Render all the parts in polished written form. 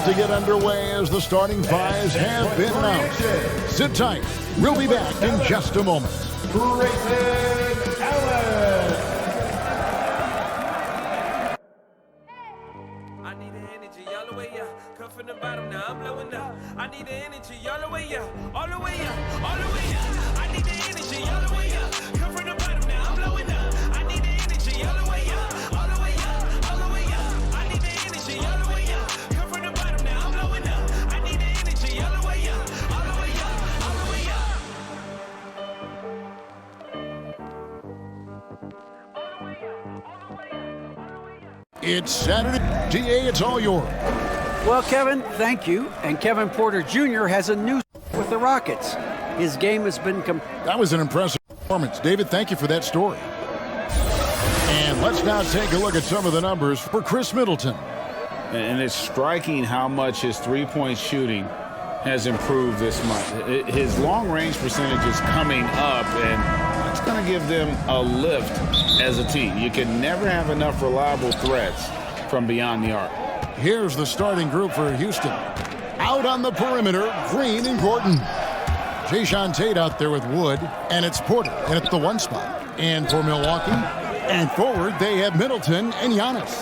to get underway as the starting fives have been announced. Sit tight. We'll be back in just a moment. Grayson Allen. I need the energy all the way up. Come from the bottom, now I'm blowing up. I need the energy all the way up. All the way up, all the way up. I need the energy all the way up. Come from the bottom, now I'm blowing up. I need the energy all the way up. All the way up, all the way up. I need the energy all the way up. Come from the bottom, now I'm blowing up. I need the energy all the way up. All the way up, all the way up. It's Saturday. DA, it's all yours. Well, Kevin, thank you. And Kevin Porter Jr. has a new with the Rockets. His game has been That was an impressive performance. David, thank you for that story. And let's now take a look at some of the numbers for Chris Middleton. And it's striking how much his three-point shooting has improved this month. His long-range percentage is coming up, and that's going to give them a lift as a team. You can never have enough reliable threats from beyond the arc. Here's the starting group for Houston. Out on the perimeter, Green and Gordon. Jae'Sean Tate out there with Wood, and it's Porter in at the one spot. And for Milwaukee, and forward, they have Middleton and Giannis.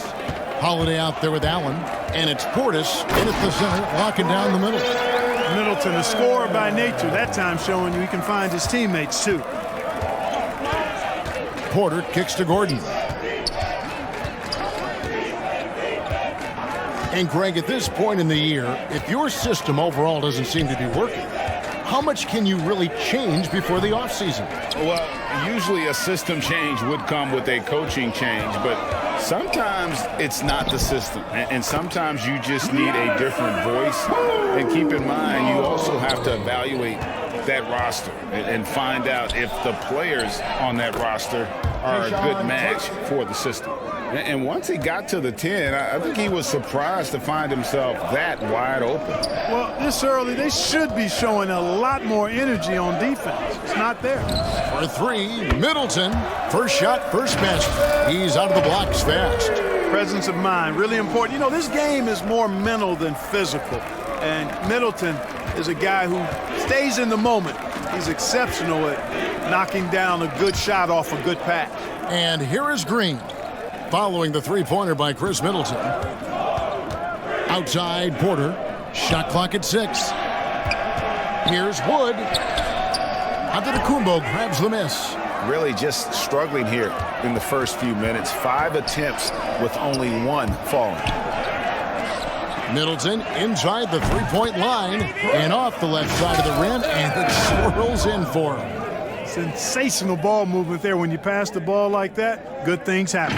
Holiday out there with Allen, and it's Portis in at the center, locking down the middle. Middleton, a scorer by nature, that time showing you he can find his teammates too. Porter kicks to Gordon. And Greg, at this point in the year, if your system overall doesn't seem to be working, how much can you really change before the offseason? Well, usually a system change would come with a coaching change, but sometimes it's not the system. And sometimes you just need a different voice. And keep in mind, you also have to evaluate that roster and find out if the players on that roster are a good match for the system. And once he got to the 10, I think he was surprised to find himself that wide open. Well, this early, they should be showing a lot more energy on defense. It's not there. For three, Middleton. First shot, first basket. He's out of the blocks fast. Presence of mind, really important. You know, this game is more mental than physical. And Middleton is a guy who stays in the moment. He's exceptional at knocking down a good shot off a good pass. And here is Green, following the three-pointer by Chris Middleton. Outside, Porter. Shot clock at 6. Here's Wood. Antetokounmpo grabs the miss. Really just struggling here in the first few minutes. 5 attempts with only 1 falling. Middleton inside the three-point line and off the left side of the rim, and it swirls in for him. Sensational ball movement there. When you pass the ball like that, good things happen.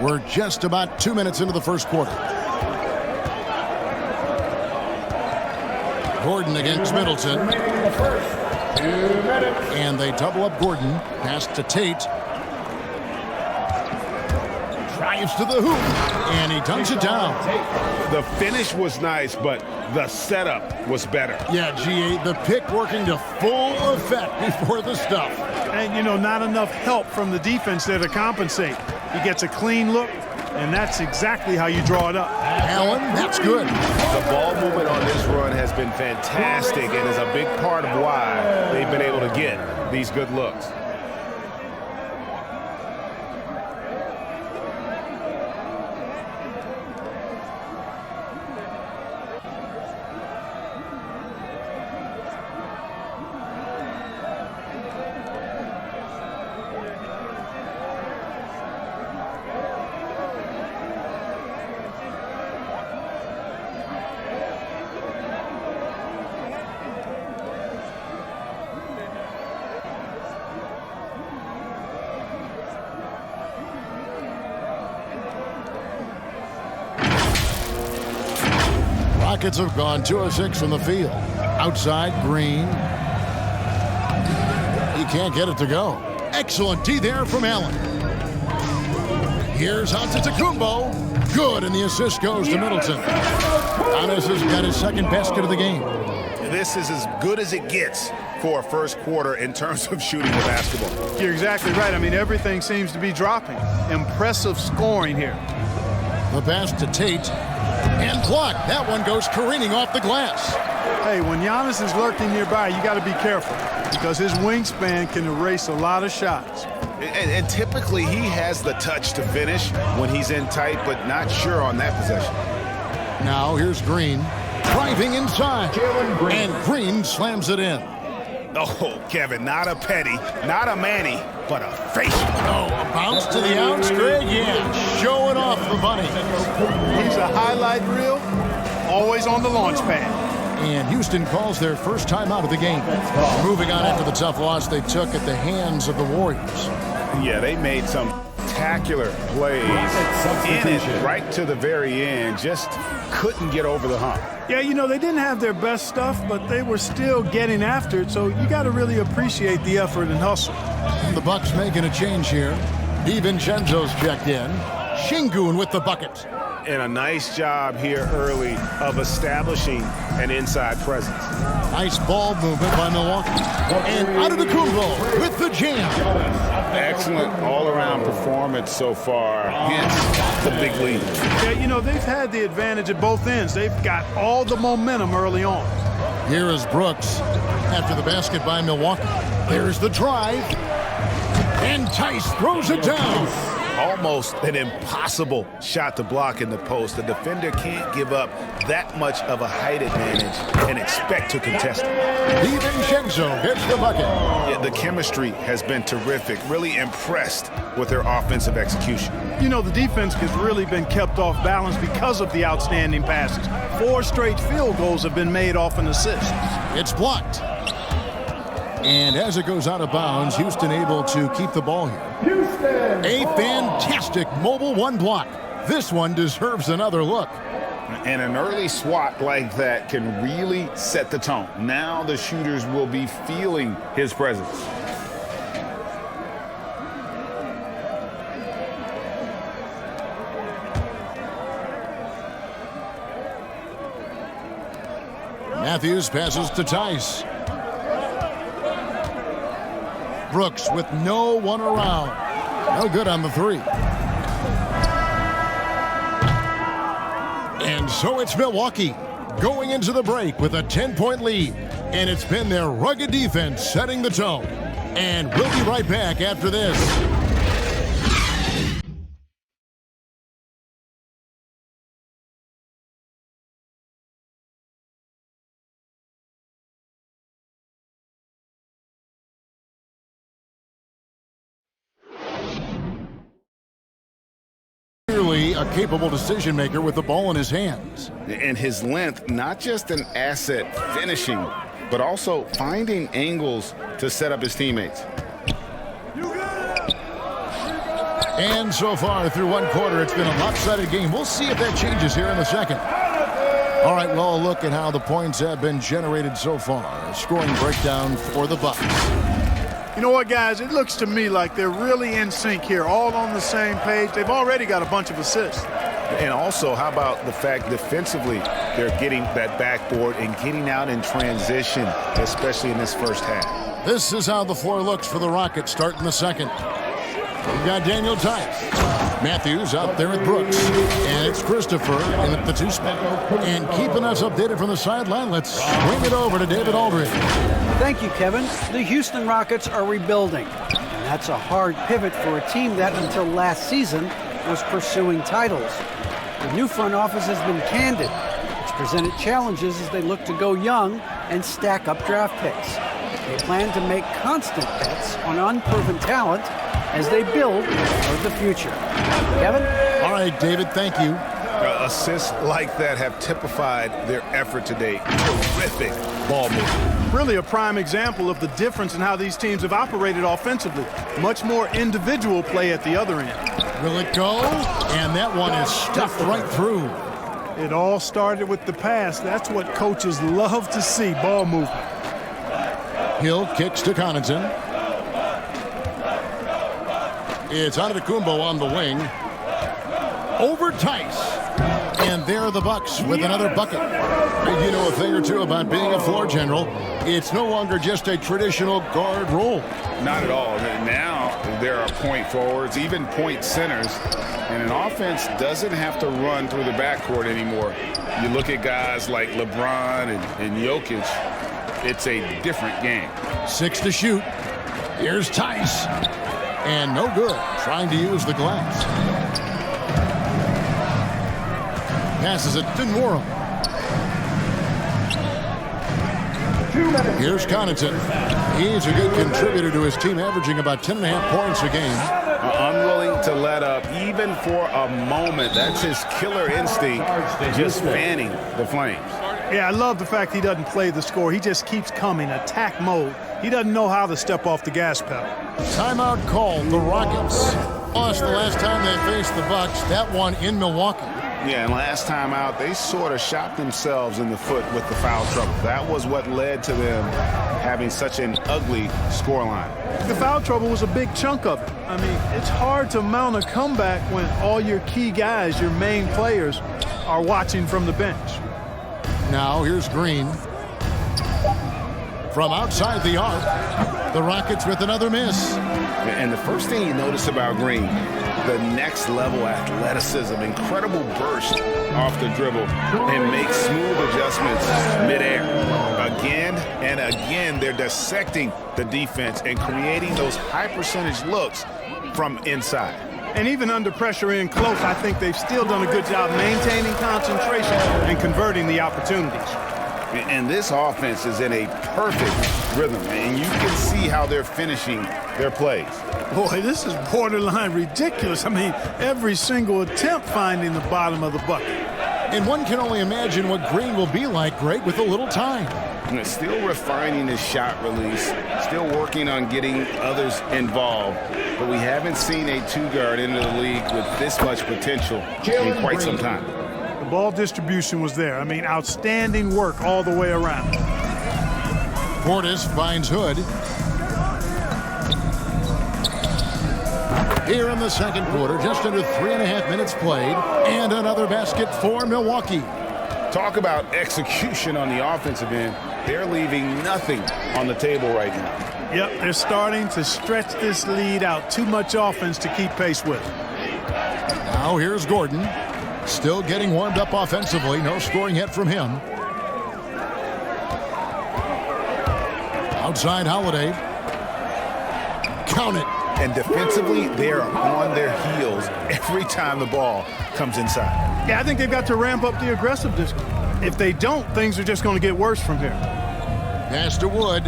We're just about 2 minutes into the first quarter. Gordon against Middleton. And they double up Gordon. Pass to Tate. Drives to the hoop. And he dunks it down. The finish was nice, but the setup was better. Yeah, GA, the pick working to full effect before the stuff. And, you know, not enough help from the defense there to compensate. He gets a clean look, and that's exactly how you draw it up. Allen, that's good. The ball movement on this run has been fantastic and is a big part of why they've been able to get these good looks. Rockets have gone 2 of 6 from the field. Outside, Green. He can't get it to go. Excellent D there from Allen. Here's Antetokounmpo. Good, and the assist goes to Middleton. Giannis has got his second basket of the game. This is as good as it gets for a first quarter in terms of shooting the basketball. You're exactly right. I mean, everything seems to be dropping. Impressive scoring here. The pass to Tate. And blocked. That one goes careening off the glass. Hey, when Giannis is lurking nearby, you got to be careful because his wingspan can erase a lot of shots. And typically he has the touch to finish when he's in tight, but not sure on that possession. Now here's Green. Driving inside. And Green slams it in. Oh, Kevin, not a Petty, not a Manny, but a facial. Oh, a bounce to the outs, Greg. Yeah, showing off the bunny. He's a highlight reel, always on the launch pad. And Houston calls their first time out of the game. Moving on after the tough loss they took at the hands of the Warriors. Yeah, they made some spectacular plays in it right to the very end. Just couldn't get over the hump. Yeah, you know, they didn't have their best stuff, but they were still getting after it, so you got to really appreciate the effort and hustle. And the Bucks making a change here. DiVincenzo's checked in. Şengün with the bucket. And a nice job here early of establishing an inside presence. Nice ball movement by Milwaukee. And Antetokounmpo with the jam. Excellent all-around performance so far against the big lead. Yeah, you know, they've had the advantage at both ends. They've got all the momentum early on. Here is Brooks after the basket by Milwaukee. There's the drive. And Tice throws it down. Almost an impossible shot to block in the post. The defender can't give up that much of a height advantage and expect to contest it. DiVincenzo gets the bucket. Yeah, the chemistry has been terrific. Really impressed with their offensive execution. You know, the defense has really been kept off balance because of the outstanding passes. 4 straight field goals have been made off an assist. It's blocked. And as it goes out of bounds, Houston able to keep the ball here. A fantastic mobile one block. This one deserves another look. And an early swat like that can really set the tone. Now the shooters will be feeling his presence. Matthews passes to Tice. Brooks with no one around. No good on the three. And so it's Milwaukee going into the break with a 10-point lead. And it's been their rugged defense setting the tone. And we'll be right back after this. Clearly a capable decision maker with the ball in his hands. And his length, not just an asset finishing, but also finding angles to set up his teammates. And so far through one quarter, it's been a lopsided game. We'll see if that changes here in the second. All right, well, a look at how the points have been generated so far. A scoring breakdown for the Bucks. You know what, guys? It looks to me like they're really in sync here, all on the same page. They've already got a bunch of assists. And also, how about the fact defensively they're getting that backboard and getting out in transition, especially in this first half. This is how the floor looks for the Rockets starting the second. We've got Daniel Tice. Matthews out there with Brooks. And it's Christopher in at the 2 spot. And keeping us updated from the sideline, let's swing it over to David Aldridge. Thank you, Kevin. The Houston Rockets are rebuilding. And that's a hard pivot for a team that until last season was pursuing titles. The new front office has been candid. It's presented challenges as they look to go young and stack up draft picks. They plan to make constant bets on unproven talent as they build for the future. Kevin? All right, David, thank you. Assists like that have typified their effort today. Terrific ball movement. Really a prime example of the difference in how these teams have operated offensively. Much more individual play at the other end. Will it go? And that one is stuffed right through. It all started with the pass. That's what coaches love to see, ball movement. Hill kicks to Connaughton. It's Antetokounmpo on the wing. Over Tice. And there are the Bucks with another bucket. You know a thing or two about being a floor general. It's no longer just a traditional guard role. Not at all. Now there are point forwards, even point centers, and an offense doesn't have to run through the backcourt anymore. You look at guys like LeBron and Jokic, it's a different game. 6 to shoot. Here's Tice. And no good, trying to use the glass. Passes it to Nwora. Here's Connaughton. He's a good contributor to his team, averaging about 10.5 points a game. Unwilling to let up, even for a moment. That's his killer instinct, just fanning the flames. Yeah, I love the fact he doesn't play the score. He just keeps coming, attack mode. He doesn't know how to step off the gas pedal. Timeout called. The Rockets lost the last time they faced the Bucks. That one in Milwaukee. Yeah, and last time out, they sort of shot themselves in the foot with the foul trouble. That was what led to them having such an ugly scoreline. The foul trouble was a big chunk of it. I mean, it's hard to mount a comeback when all your key guys, your main players, are watching from the bench. Now here's Green. From outside the arc, the Rockets with another miss. And the first thing you notice about Green, the next level athleticism, incredible burst off the dribble, and make smooth adjustments midair. Again and again, they're dissecting the defense and creating those high percentage looks from inside. And even under pressure in close, I think they've still done a good job maintaining concentration and converting the opportunities. And this offense is in a perfect rhythm, and you can see how they're finishing their plays. Boy, this is borderline ridiculous. I mean, every single attempt finding the bottom of the bucket. And one can only imagine what Green will be like, Greg, with a little time. And still refining his shot release, still working on getting others involved. But we haven't seen a two-guard into the league with this much potential in quite some time. The ball distribution was there. I mean, outstanding work all the way around. Portis finds Hood. Here in the second quarter, just under 3.5 minutes played, and another basket for Milwaukee. Talk about execution on the offensive end. They're leaving nothing on the table right now. Yep, they're starting to stretch this lead out. Too much offense to keep pace with. Now here's Gordon. Still getting warmed up offensively. No scoring yet from him. Outside Holiday. Count it. And defensively, they are on their heels every time the ball comes inside. Yeah, I think they've got to ramp up the aggressiveness. If they don't, things are just going to get worse from here. Pass to Wood.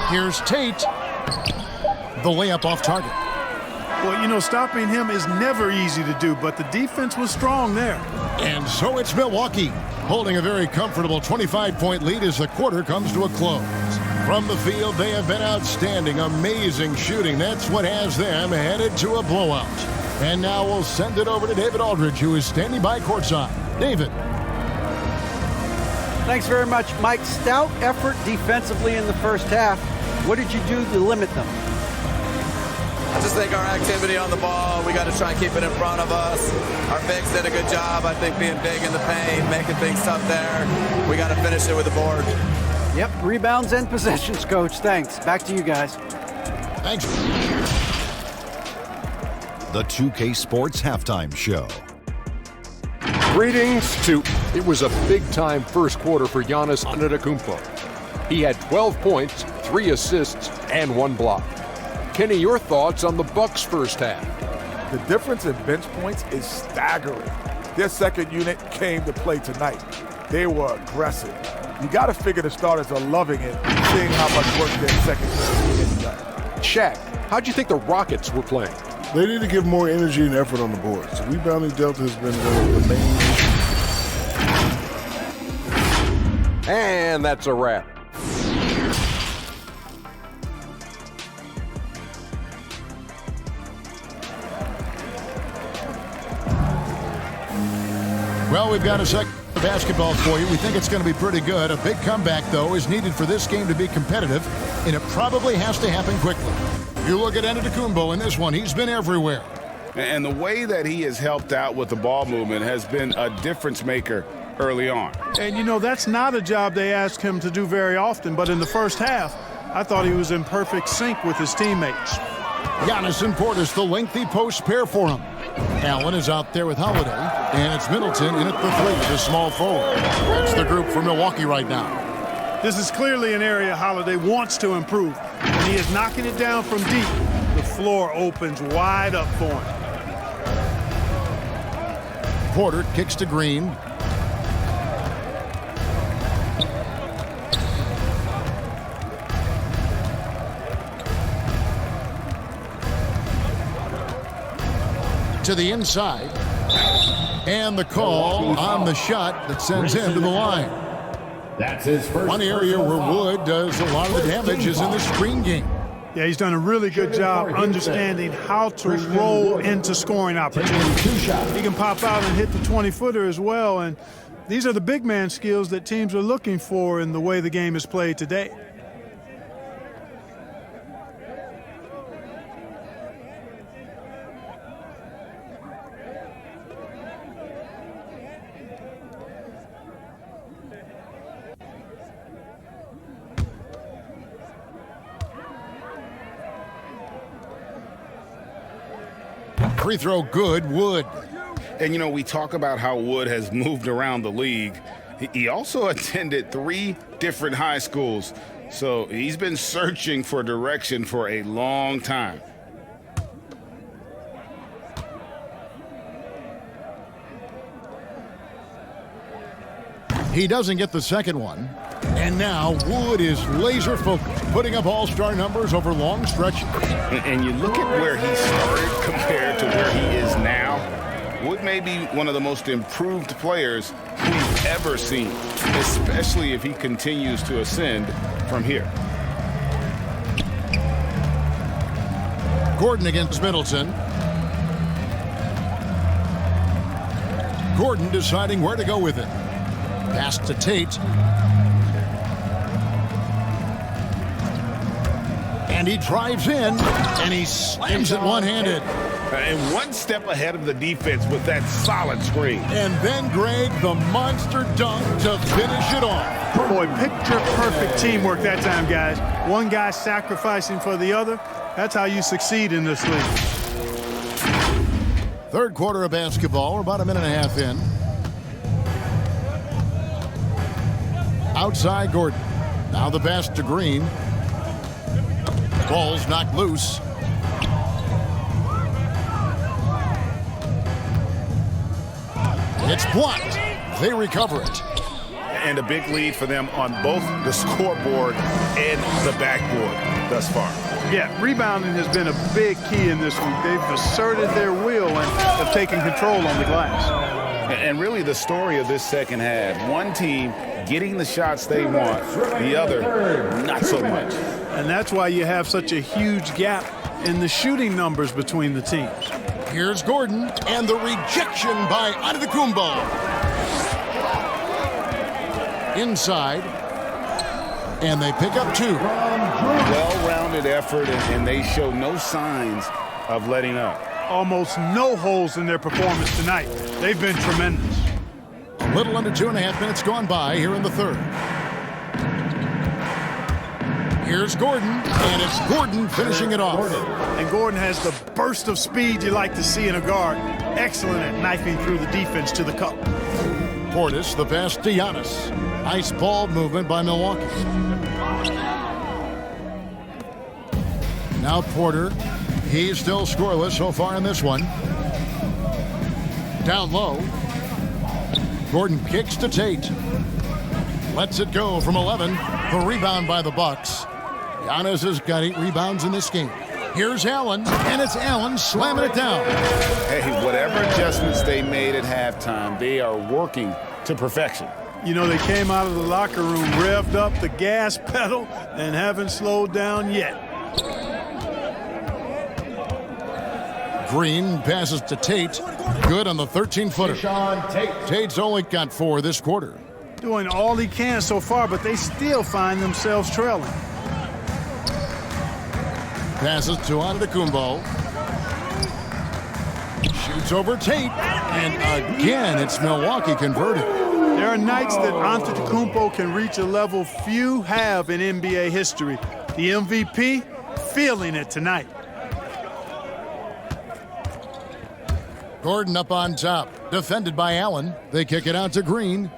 Here's Tate. The layup off target. Well, you know, stopping him is never easy to do, but the defense was strong there. And so it's Milwaukee, holding a very comfortable 25-point lead as the quarter comes to a close. From the field, they have been outstanding, amazing shooting. That's what has them headed to a blowout. And now we'll send it over to David Aldridge, who is standing by courtside. David. Thanks very much, Mike. Stout effort defensively in the first half. What did you do to limit them? I just think our activity on the ball, we got to try and keep it in front of us. Our bigs did a good job, I think, being big in the paint, making things tough there. We got to finish it with the board. Yep, rebounds and possessions, Coach. Thanks. Back to you guys. Thanks. The 2K Sports Halftime Show. Greetings to... It was a big-time first quarter for Giannis Antetokounmpo. He had 12 points, 3 assists, and 1 block. Kenny, your thoughts on the Bucks' first half? The difference in bench points is staggering. Their second unit came to play tonight. They were aggressive. You got to figure the starters are loving it, seeing how much work their second unit is getting done. Shaq, how'd you think the Rockets were playing? They need to give more energy and effort on the boards. Rebounding delta has been one of the main. And that's a wrap. Well, we've got a second basketball for you. We think it's going to be pretty good. A big comeback, though, is needed for this game to be competitive, and it probably has to happen quickly. You look at Antetokounmpo in this one. He's been everywhere. And the way that he has helped out with the ball movement has been a difference maker early on. And, you know, that's not a job they ask him to do very often, but in the first half, I thought he was in perfect sync with his teammates. Giannis and Portis, the lengthy post pair for him. Allen is out there with Holiday, and it's Middleton in at the three, the small forward. That's the group for Milwaukee right now. This is clearly an area Holiday wants to improve. When he is knocking it down from deep, the floor opens wide up for him. Porter kicks to Green. To the inside. And the call on the shot that sends him to the line. That's his first. One area where Wood does a lot of the damage is in the screen game. Yeah, he's done a really good job understanding how to roll into scoring opportunities. He can pop out and hit the 20-footer as well, and these are the big man skills that teams are looking for in the way the game is played today. Free throw good, Wood. And, you know, we talk about how Wood has moved around the league. He also attended 3 different high schools, so he's been searching for direction for a long time. He doesn't get the second one. And now Wood is laser focused, putting up all-star numbers over long stretches. And you look at where he started compared to where he is now, Wood may be one of the most improved players we've ever seen, especially if he continues to ascend from here. Gordon against Middleton. Gordon deciding where to go with it. Pass to Tate. And he drives in, and he slams it one-handed. And one step ahead of the defense with that solid screen. And then, Greg, the monster dunk to finish it off. Boy, picture-perfect teamwork that time, guys. One guy sacrificing for the other. That's how you succeed in this league. Third quarter of basketball. We're about a minute and a half in. Outside Gordon. Now the pass to Green. Ball's knocked loose. It's blocked. They recover it. And a big lead for them on both the scoreboard and the backboard thus far. Yeah, rebounding has been a big key in this week. They've asserted their will and have taken control on the glass. And really the story of this second half, one team getting the shots they want, the other not so much. And that's why you have such a huge gap in the shooting numbers between the teams. Here's Gordon, and the rejection by Antetokounmpo. Inside, and they pick up 2. Well-rounded effort, and they show no signs of letting up. Almost no holes in their performance tonight. They've been tremendous. A little under 2.5 minutes gone by here in the third. Here's Gordon, and it's Gordon finishing it off. And Gordon has the burst of speed you like to see in a guard. Excellent at knifing through the defense to the cup. Portis, the pass to Giannis. Nice ball movement by Milwaukee. Now Porter. He's still scoreless so far in this one. Down low. Gordon kicks to Tate. Lets it go from 11. The rebound by the Bucks. Giannis has got 8 rebounds in this game. Here's Allen, and it's Allen slamming it down. Hey, whatever adjustments they made at halftime, they are working to perfection. You know, they came out of the locker room, revved up the gas pedal, and haven't slowed down yet. Green passes to Tate. Good on the 13-footer. Tate's only got 4 this quarter. Doing all he can so far, but they still find themselves trailing. Passes to Antetokounmpo. Shoots over Tate. And again, it's Milwaukee converted. There are nights that Antetokounmpo can reach a level few have in NBA history. The MVP feeling it tonight. Gordon up on top. Defended by Allen. They kick it out to Green.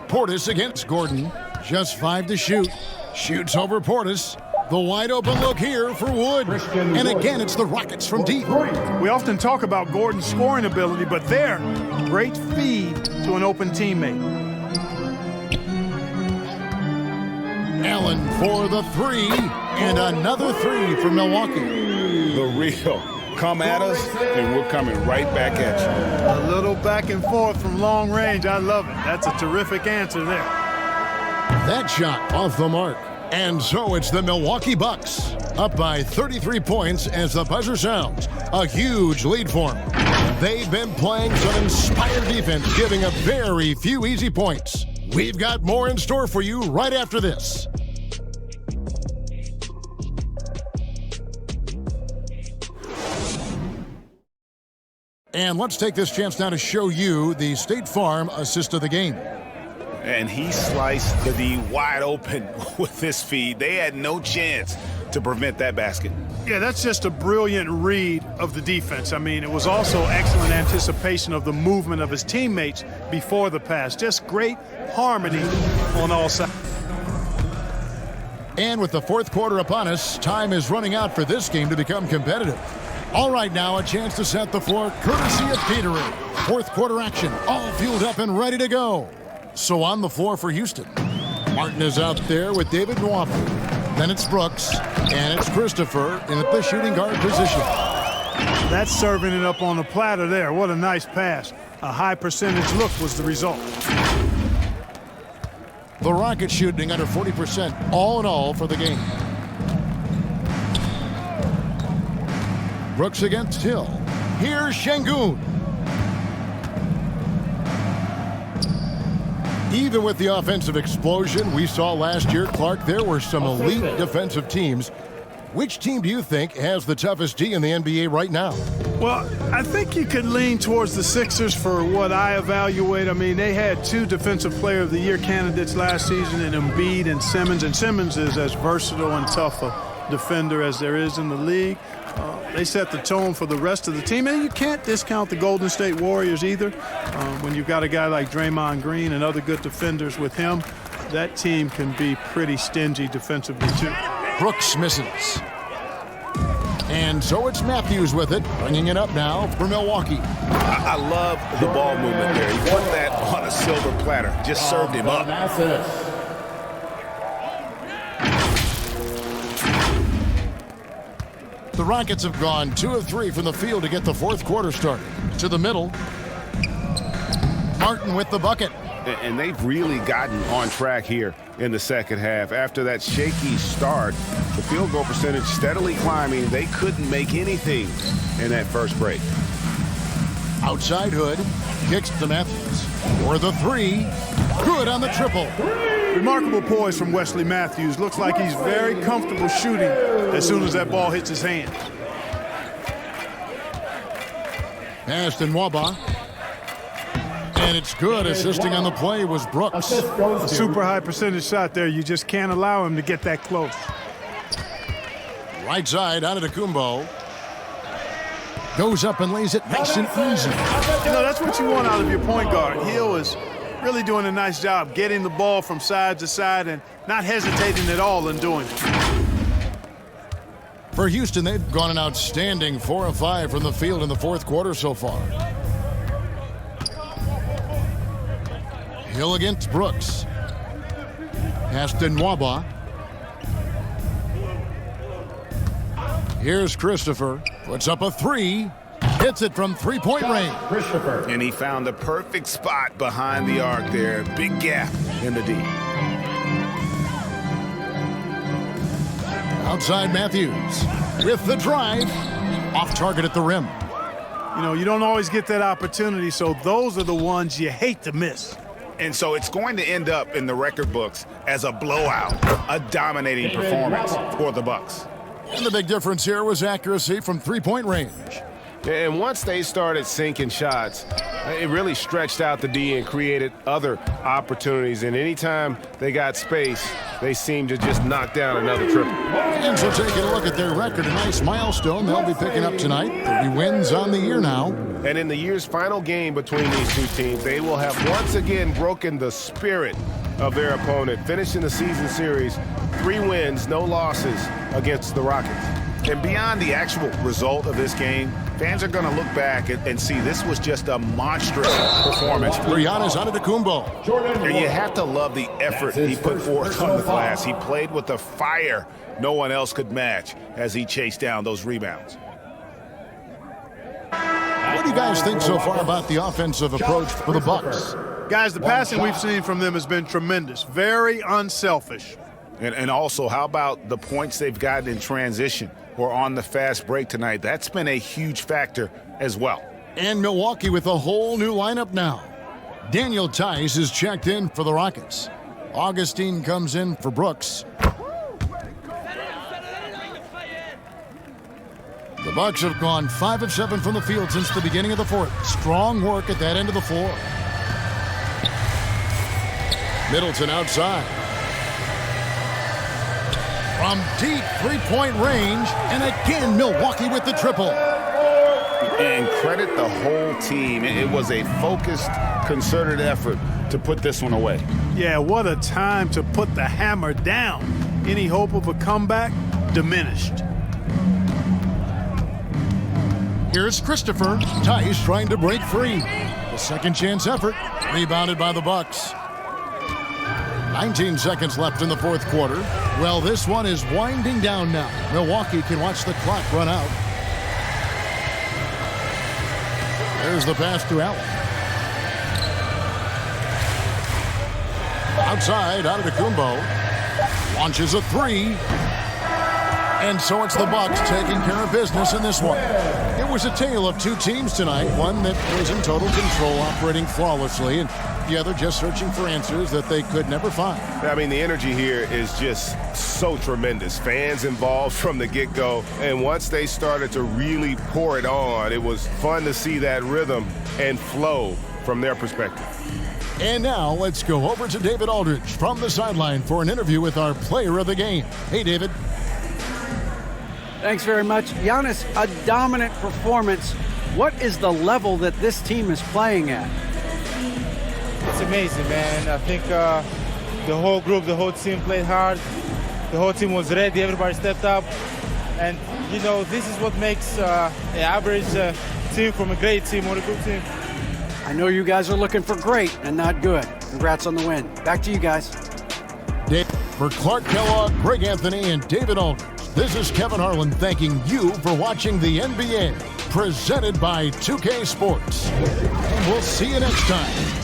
Portis against Gordon. Just 5 to shoot. Shoots over Portis. The wide open look here for Wood. And again, it's the Rockets from deep. We often talk about Gordon's scoring ability, but there, great feed to an open teammate. Allen for the 3. And another 3 for Milwaukee. The real. Come at us, and we're coming right back at you. A little back and forth from long range. I love it. That's a terrific answer there. That shot off the mark. And so it's the Milwaukee Bucks, up by 33 points as the buzzer sounds. A huge lead for them. They've been playing some inspired defense, giving up very few easy points. We've got more in store for you right after this. And let's take this chance now to show you the State Farm assist of the game. And he sliced the D wide open with this feed. They had no chance to prevent that basket. Yeah, that's just a brilliant read of the defense. I mean, it was also excellent anticipation of the movement of his teammates before the pass. Just great harmony on all sides. And with the fourth quarter upon us, time is running out for this game to become competitive. All right, now a chance to set the floor courtesy of Gatorade. Fourth quarter action, all fueled up and ready to go. So on the floor for Houston, Martin is out there with David Nwaba. Then it's Brooks, and it's Christopher in the shooting guard position. That's serving it up on the platter there. What a nice pass. A high percentage look was the result. The Rockets shooting under 40% all in all for the game. Brooks against Hill. Here's Şengün. Even with the offensive explosion we saw last year, Clark, there were some elite defensive teams. Which team do you think has the toughest D in the NBA right now? Well, I think you could lean towards the Sixers for what I evaluate. I mean, they had 2 Defensive Player of the Year candidates last season in Embiid and Simmons. And Simmons is as versatile and tough a defender as there is in the league. They set the tone for the rest of the team. And you can't discount the Golden State Warriors either. When you've got a guy like Draymond Green and other good defenders with him, that team can be pretty stingy defensively too. Brooks misses. And so it's Matthews with it, bringing it up now for Milwaukee. I love the ball movement there. He put that on a silver platter, just served him up. The Rockets have gone 2 of 3 from the field to get the fourth quarter started. To the middle. Martin with the bucket. And they've really gotten on track here in the second half. After that shaky start, the field goal percentage steadily climbing. They couldn't make anything in that first break. Outside Hood. Kicks to Matthews. For the 3. Good on the triple. Remarkable poise from Wesley Matthews. Looks like he's very comfortable shooting as soon as that ball hits his hand. Pass to Nwaba. And it's good. Assisting on the play was Brooks. A super high percentage shot there. You just can't allow him to get that close. Right side, Antetokounmpo. Goes up and lays it nice and easy. You know, that's what you want out of your point guard. Hill is really doing a nice job getting the ball from side to side and not hesitating at all in doing it. For Houston, they've gone an outstanding 4 of 5 from the field in the fourth quarter so far. Hill against Brooks. Pass to Nwaba. Here's Christopher. Puts up a 3. Hits it from three-point range. Christopher. And he found the perfect spot behind the arc there. Big gap in the D. Outside Matthews with the drive. Off target at the rim. You know, you don't always get that opportunity, so those are the ones you hate to miss. And so it's going to end up in the record books as a blowout, a dominating performance for the Bucks. And the big difference here was accuracy from three-point range. And once they started sinking shots, it really stretched out the D and created other opportunities. And anytime they got space, they seemed to just knock down another triple. And so taking a look at their record, a nice milestone they'll be picking up tonight. 30 wins on the year now. And in the year's final game between these two teams, they will have once again broken the spirit of their opponent, finishing the season series 3 wins, no losses against the Rockets. And beyond the actual result of this game, fans are going to look back and see this was just a monstrous performance. For Giannis Antetokounmpo. And you have to love the effort he put forth on the glass. He played with a fire no one else could match as he chased down those rebounds. What do you guys think so far about the offensive approach for the Bucks? Guys, the passing we've seen from them has been tremendous. Very unselfish. And also, how about the points they've gotten in transition or on the fast break tonight? That's been a huge factor as well. And Milwaukee with a whole new lineup now. Daniel Tice is checked in for the Rockets. Augustine comes in for Brooks. The Bucks have gone 5 of 7 from the field since the beginning of the fourth. Strong work at that end of the floor. Middleton outside. From deep three-point range, and again Milwaukee with the triple. And credit the whole team. It was a focused, concerted effort to put this one away. Yeah, what a time to put the hammer down. Any hope of a comeback diminished. Here's Christopher. Tice trying to break free. The second chance effort, rebounded by the Bucks. 19 seconds left in the fourth quarter. Well, this one is winding down now. Milwaukee can watch the clock run out. There's the pass to Allen. Outside, Antetokounmpo launches a three. And so it's the Bucks taking care of business in this one. It was a tale of two teams tonight, one that was in total control, operating flawlessly, and the other just searching for answers that they could never find. I mean, the energy here is just so tremendous. Fans involved from the get-go, and once they started to really pour it on, it was fun to see that rhythm and flow from their perspective. And now let's go over to David Aldridge from the sideline for an interview with our player of the game. Hey, David. Thanks very much. Giannis, a dominant performance. What is the level that this team is playing at? It's amazing, man. I think the whole group, the whole team played hard. The whole team was ready. Everybody stepped up. And, you know, this is what makes an average team from a great team or a good team. I know you guys are looking for great and not good. Congrats on the win. Back to you guys. For Clark Kellogg, Greg Anthony, and David Aldridge, this is Kevin Harlan thanking you for watching the NBA, presented by 2K Sports. And we'll see you next time.